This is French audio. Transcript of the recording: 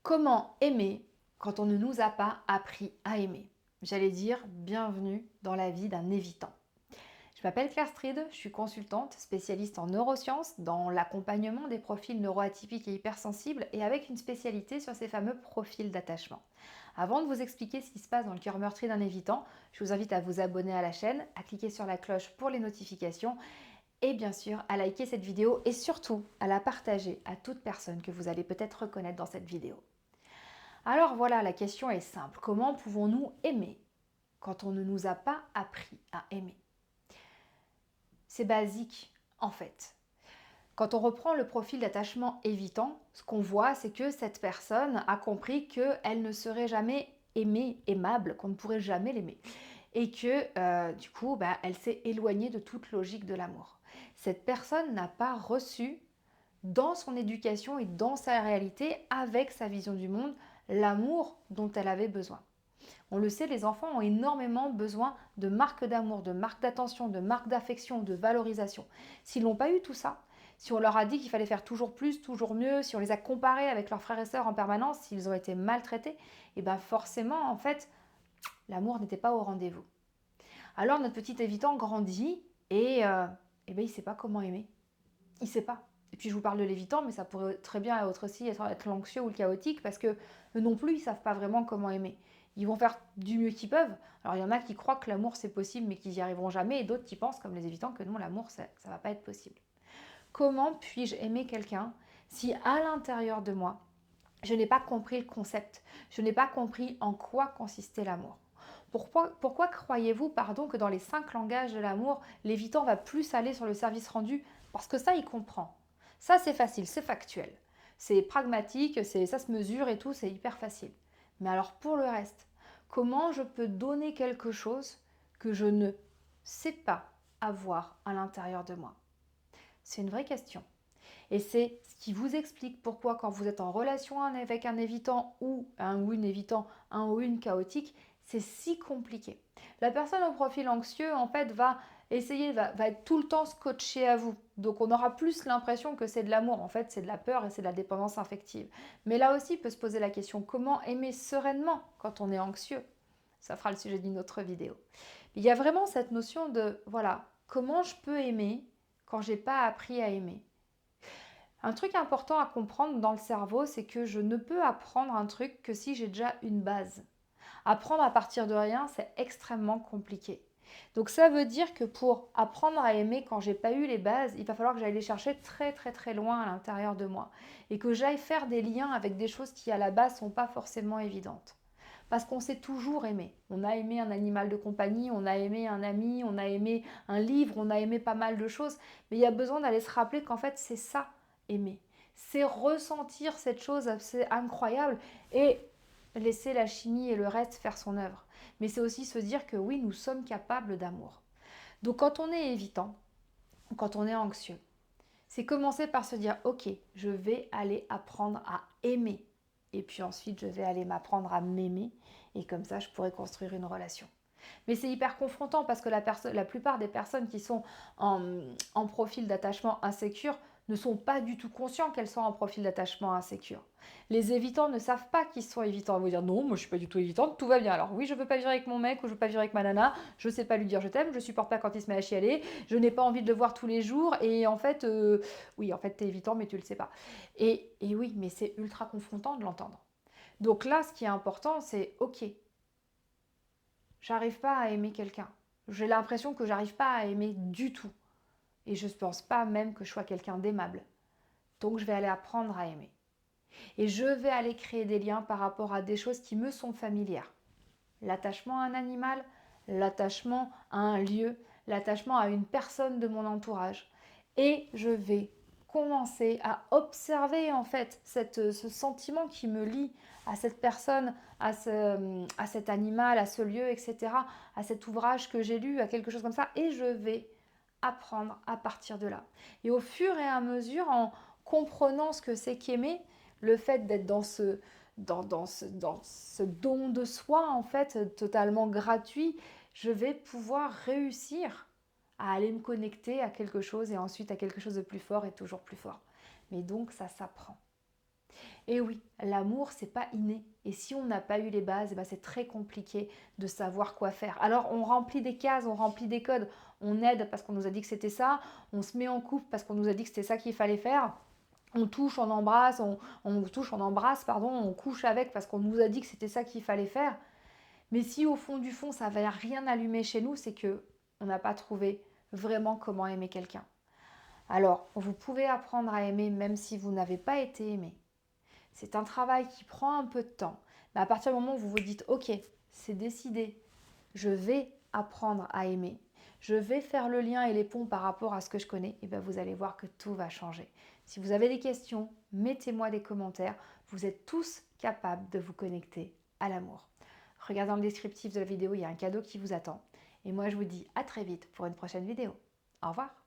Comment aimer quand on ne nous a pas appris à aimer? J'allais dire bienvenue dans la vie d'un évitant. Je m'appelle Claire Stride, je suis consultante spécialiste en neurosciences, dans l'accompagnement des profils neuroatypiques et hypersensibles et avec une spécialité sur ces fameux profils d'attachement. Avant de vous expliquer ce qui se passe dans le cœur meurtri d'un évitant, je vous invite à vous abonner à la chaîne, à cliquer sur la cloche pour les notifications et bien sûr à liker cette vidéo et surtout à la partager à toute personne que vous allez peut-être reconnaître dans cette vidéo. Alors voilà, la question est simple. Comment pouvons-nous aimer quand on ne nous a pas appris à aimer? C'est basique en fait. Quand on reprend le profil d'attachement évitant, ce qu'on voit, c'est que cette personne a compris qu'elle ne serait jamais aimée, aimable, qu'on ne pourrait jamais l'aimer. Et que du coup, elle s'est éloignée de toute logique de l'amour. Cette personne n'a pas reçu dans son éducation et dans sa réalité, avec sa vision du monde, l'amour dont elle avait besoin. On le sait, les enfants ont énormément besoin de marques d'amour, de marques d'attention, de marques d'affection, de valorisation. S'ils n'ont pas eu tout ça, si on leur a dit qu'il fallait faire toujours plus, toujours mieux, si on les a comparés avec leurs frères et sœurs en permanence, s'ils ont été maltraités, et bien forcément, en fait, l'amour n'était pas au rendez-vous. Alors notre petit évitant grandit et ben, il ne sait pas comment aimer. Il ne sait pas. Et puis je vous parle de l'évitant, mais ça pourrait très bien être aussi être l'anxieux ou le chaotique, parce que eux non plus, ils ne savent pas vraiment comment aimer. Ils vont faire du mieux qu'ils peuvent. Alors il y en a qui croient que l'amour c'est possible, mais qui n'y arriveront jamais, et d'autres qui pensent, comme les évitants, que non, l'amour ça ne va pas être possible. Comment puis-je aimer quelqu'un si à l'intérieur de moi, je n'ai pas compris le concept, je n'ai pas compris en quoi consistait l'amour? Pourquoi croyez-vous que dans les 5 langages de l'amour, l'évitant va plus aller sur le service rendu? Parce que ça, il comprend. Ça, c'est facile, c'est factuel. C'est pragmatique, ça se mesure et tout, c'est hyper facile. Mais alors pour le reste, comment je peux donner quelque chose que je ne sais pas avoir à l'intérieur de moi? C'est une vraie question. Et c'est ce qui vous explique pourquoi quand vous êtes en relation avec un évitant ou un ou une évitant, un ou une chaotique, c'est si compliqué. La personne au profil anxieux, en fait, va être tout le temps scotchée à vous. Donc on aura plus l'impression que c'est de l'amour. En fait, c'est de la peur et c'est de la dépendance affective. Mais là aussi, peut se poser la question, comment aimer sereinement quand on est anxieux? Ça fera le sujet d'une autre vidéo. Il y a vraiment cette notion de, voilà, comment je peux aimer quand j'ai pas appris à aimer? Un truc important à comprendre dans le cerveau, c'est que je ne peux apprendre un truc que si j'ai déjà une base. Apprendre à partir de rien, c'est extrêmement compliqué. Donc ça veut dire que pour apprendre à aimer quand j'ai pas eu les bases, il va falloir que j'aille les chercher très très très loin à l'intérieur de moi et que j'aille faire des liens avec des choses qui à la base sont pas forcément évidentes. Parce qu'on s'est toujours aimé. On a aimé un animal de compagnie, on a aimé un ami, on a aimé un livre, on a aimé pas mal de choses. Mais il y a besoin d'aller se rappeler qu'en fait, c'est ça, aimer. C'est ressentir cette chose assez incroyable et laisser la chimie et le reste faire son œuvre. Mais c'est aussi se dire que oui, nous sommes capables d'amour. Donc quand on est évitant, quand on est anxieux, c'est commencer par se dire, ok, je vais aller apprendre à aimer. Et puis ensuite, je vais aller m'apprendre à m'aimer. Et comme ça, je pourrai construire une relation. Mais c'est hyper confrontant parce que la plupart des personnes qui sont en profil d'attachement insécure ne sont pas du tout conscients qu'elles sont en profil d'attachement insécure. Les évitants ne savent pas qu'ils sont évitants. Ils vont dire non, moi je suis pas du tout évitante, tout va bien. Alors oui, je veux pas vivre avec mon mec ou je veux pas vivre avec ma nana, je sais pas lui dire je t'aime, je supporte pas quand il se met à chialer, je n'ai pas envie de le voir tous les jours et en fait, oui, en fait t'es évitant mais tu le sais pas. Et oui, mais c'est ultra confrontant de l'entendre. Donc là, ce qui est important, c'est ok, j'arrive pas à aimer quelqu'un. J'ai l'impression que j'arrive pas à aimer du tout. Et je ne pense pas même que je sois quelqu'un d'aimable. Donc je vais aller apprendre à aimer. Et je vais aller créer des liens par rapport à des choses qui me sont familières. L'attachement à un animal, l'attachement à un lieu, l'attachement à une personne de mon entourage. Et je vais commencer à observer en fait ce sentiment qui me lie à cette personne, à cet animal, à ce lieu, etc., à cet ouvrage que j'ai lu, à quelque chose comme ça, et je vais apprendre à partir de là. Et au fur et à mesure, en comprenant ce que c'est qu'aimer, le fait d'être dans ce don de soi, en fait, totalement gratuit, je vais pouvoir réussir à aller me connecter à quelque chose et ensuite à quelque chose de plus fort et toujours plus fort. Mais donc, ça s'apprend. Et oui, l'amour, c'est pas inné. Et si on n'a pas eu les bases, eh ben, c'est très compliqué de savoir quoi faire. Alors, on remplit des cases, on remplit des codes. On aide parce qu'on nous a dit que c'était ça. On se met en couple parce qu'on nous a dit que c'était ça qu'il fallait faire. On touche, on embrasse, on touche, on embrasse, pardon, on couche avec parce qu'on nous a dit que c'était ça qu'il fallait faire. Mais si au fond du fond, ça n'avait rien allumé chez nous, c'est que on n'a pas trouvé vraiment comment aimer quelqu'un. Alors, vous pouvez apprendre à aimer même si vous n'avez pas été aimé. C'est un travail qui prend un peu de temps. Mais à partir du moment où vous vous dites, ok, c'est décidé, je vais apprendre à aimer, je vais faire le lien et les ponts par rapport à ce que je connais, et bien vous allez voir que tout va changer. Si vous avez des questions, mettez-moi des commentaires. Vous êtes tous capables de vous connecter à l'amour. Regardez dans le descriptif de la vidéo, il y a un cadeau qui vous attend. Et moi, je vous dis à très vite pour une prochaine vidéo. Au revoir.